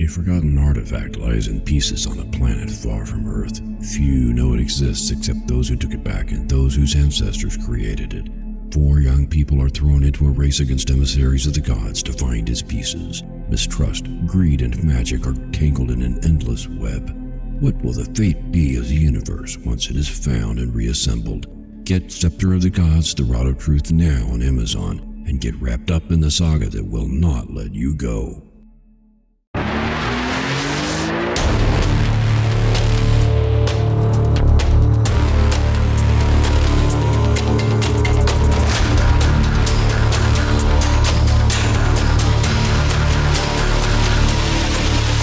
A forgotten artifact lies in pieces on a planet far from Earth. Few know it exists except those who took it back and those whose ancestors created it. 4 young people are thrown into a race against emissaries of the gods to find its pieces. Mistrust, greed, and magic are tangled in an endless web. What will the fate be of the universe once it is found and reassembled? Get Scepter of the Gods, The Rod of Truth now on Amazon, and get wrapped up in the saga that will not let you go.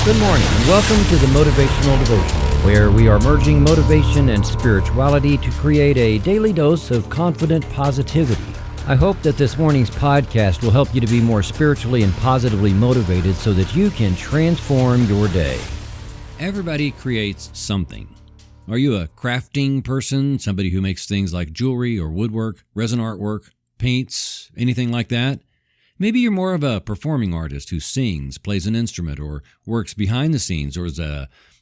Good morning and welcome to the Motivational Devotional, where we are merging motivation and spirituality to create a daily dose of confident positivity. I hope that this morning's podcast will help you to be more spiritually and positively motivated so that you can transform your day. Everybody creates something. Are you a crafting person, somebody who makes things like jewelry or woodwork, resin artwork, paints, anything like that? Maybe you're more of a performing artist who sings, plays an instrument, or works behind the scenes, or is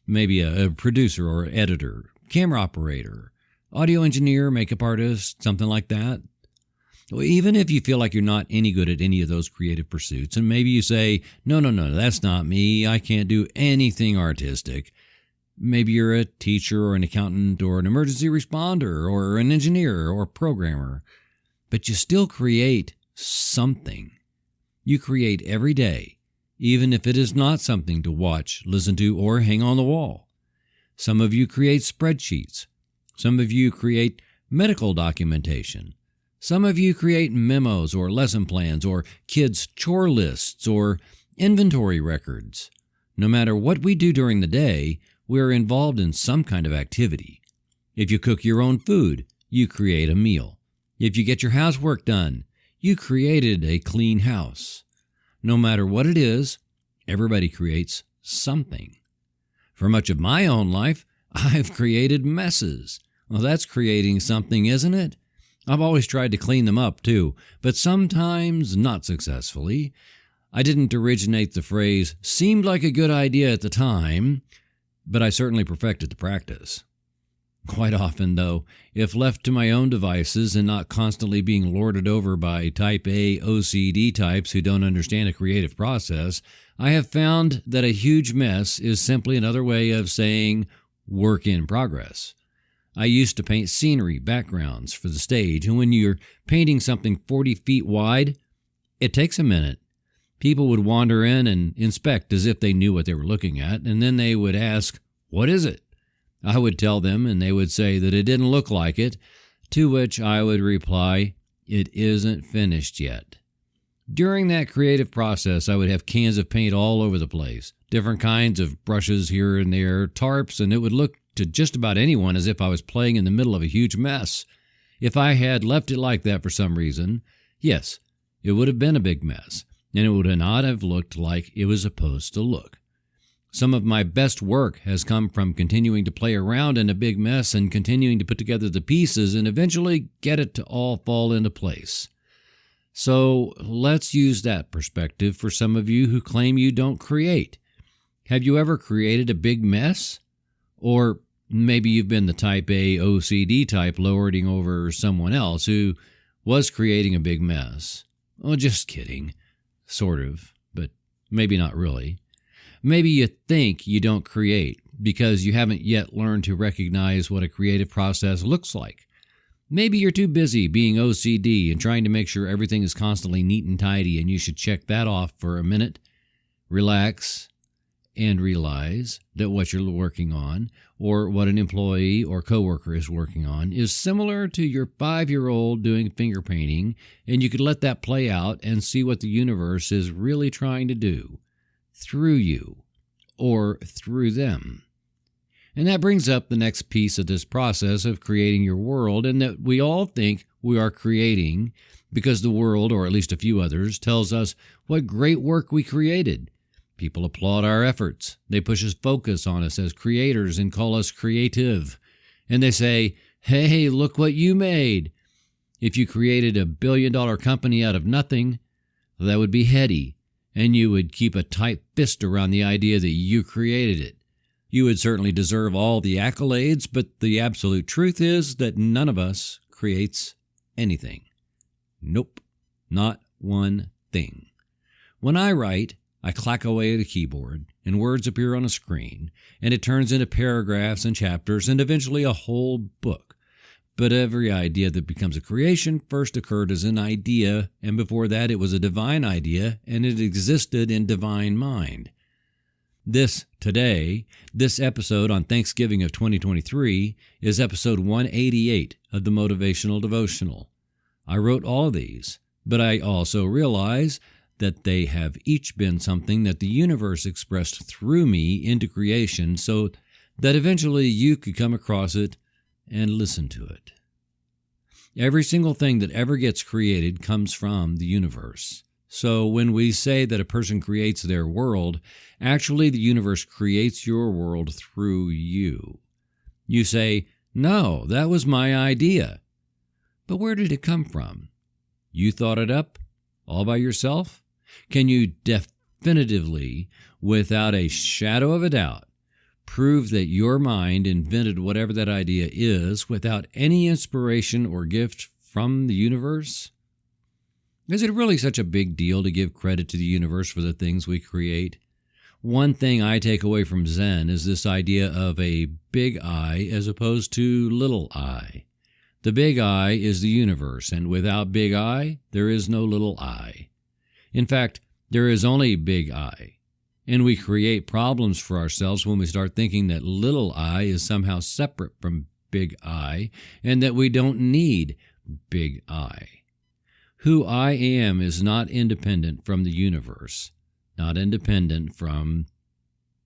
maybe a producer or editor, camera operator, audio engineer, makeup artist, something like that. Well, even if you feel like you're not any good at any of those creative pursuits, and maybe you say, no, that's not me, I can't do anything artistic. Maybe you're a teacher or an accountant or an emergency responder or an engineer or programmer, but you still create something. You create every day, even if it is not something to watch, listen to, or hang on the wall. Some of you create spreadsheets. Some of you create medical documentation. Some of you create memos or lesson plans or kids' chore lists or inventory records. No matter what we do during the day, we are involved in some kind of activity. If you cook your own food, you create a meal. If you get your housework done, you created a clean house. No matter what it is, everybody creates something. For much of my own life, I've created messes. Well, that's creating something, isn't it? I've always tried to clean them up, too, but sometimes not successfully. I didn't originate the phrase, seemed like a good idea at the time, but I certainly perfected the practice. Quite often, though, if left to my own devices and not constantly being lorded over by type A OCD types who don't understand a creative process, I have found that a huge mess is simply another way of saying work in progress. I used to paint scenery backgrounds for the stage, and when you're painting something 40 feet wide, it takes a minute. People would wander in and inspect as if they knew what they were looking at, and then they would ask, "What is it?" I would tell them, and they would say that it didn't look like it, to which I would reply, "It isn't finished yet." During that creative process, I would have cans of paint all over the place, different kinds of brushes here and there, tarps, and it would look to just about anyone as if I was playing in the middle of a huge mess. If I had left it like that for some reason, yes, it would have been a big mess, and it would not have looked like it was supposed to look. Some of my best work has come from continuing to play around in a big mess and continuing to put together the pieces and eventually get it to all fall into place. So let's use that perspective for some of you who claim you don't create. Have you ever created a big mess? Or maybe you've been the type A OCD type lording over someone else who was creating a big mess. Oh, just kidding. Sort of, but maybe not really. Maybe you think you don't create because you haven't yet learned to recognize what a creative process looks like. Maybe you're too busy being OCD and trying to make sure everything is constantly neat and tidy, and you should check that off for a minute, relax, and realize that what you're working on, or what an employee or coworker is working on, is similar to your 5-year-old doing finger painting, and you could let that play out and see what the universe is really trying to do. Through you, or through them. And that brings up the next piece of this process of creating your world, and that we all think we are creating because the world, or at least a few others, tells us what great work we created. People applaud our efforts. They push us focus on us as creators and call us creative. And they say, "Hey, look what you made." If you created a $1 billion company out of nothing, that would be heady. and you would keep a tight fist around the idea that you created it. You would certainly deserve all the accolades, but the absolute truth is that none of us creates anything. Nope, not one thing. When I write, I clack away at a keyboard, and words appear on a screen, and it turns into paragraphs and chapters, and eventually a whole book. But every idea that becomes a creation first occurred as an idea, and before that it was a divine idea, and it existed in divine mind. This episode on Thanksgiving of 2023, is episode 188 of the Motivational Devotional. I wrote all these, but I also realize that they have each been something that the universe expressed through me into creation so that eventually you could come across it and listen to it. Every single thing that ever gets created comes from the universe. So when we say that a person creates their world, actually the universe creates your world through you. You say, "No, that was my idea." But where did it come from? You thought it up? All by yourself? Can you definitively, without a shadow of a doubt, prove that your mind invented whatever that idea is without any inspiration or gift from the universe? Is it really such a big deal to give credit to the universe for the things we create? One thing I take away from Zen is this idea of a big I as opposed to little I. The big I is the universe, and without big I, there is no little I. In fact, there is only big I. And we create problems for ourselves when we start thinking that little I is somehow separate from big I, and that we don't need big I. Who I am is not independent from the universe, not independent from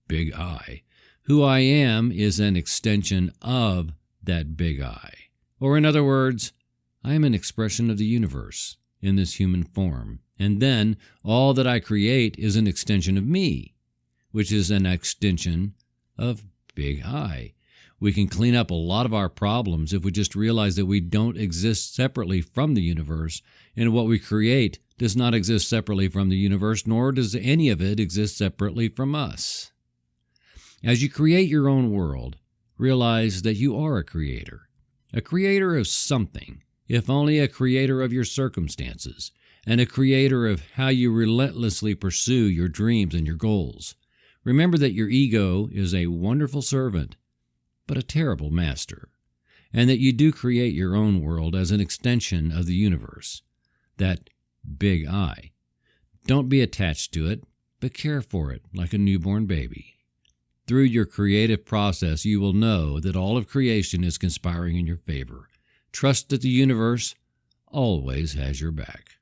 big I. Who I am is an extension of that big I. Or in other words, I am an expression of the universe in this human form. And then all that I create is an extension of me, which is an extension of big I. We can clean up a lot of our problems if we just realize that we don't exist separately from the universe, and what we create does not exist separately from the universe, nor does any of it exist separately from us. As you create your own world, realize that you are a creator of something, if only a creator of your circumstances, and a creator of how you relentlessly pursue your dreams and your goals. Remember that your ego is a wonderful servant, but a terrible master, and that you do create your own world as an extension of the universe, that big I. Don't be attached to it, but care for it like a newborn baby. Through your creative process, you will know that all of creation is conspiring in your favor. Trust that the universe always has your back.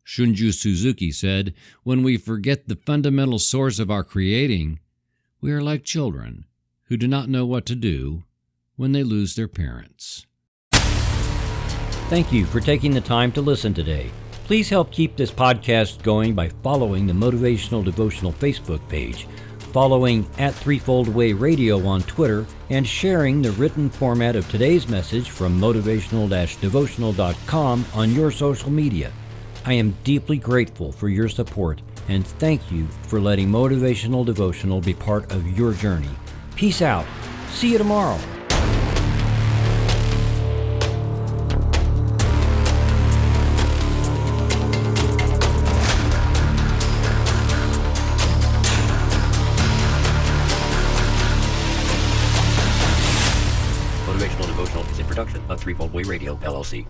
Shunju Suzuki said, "When we forget the fundamental source of our creating, we are like children who do not know what to do when they lose their parents." Thank you for taking the time to listen today. Please help keep this podcast going by following the Motivational Devotional Facebook page, following @Threefold-Way Radio on Twitter, and sharing the written format of today's message from motivational-devotional.com on your social media. I am deeply grateful for your support, and thank you for letting Motivational Devotional be part of your journey. Peace out. See you tomorrow. Motivational Devotional is a production of Threefold Way Radio, LLC.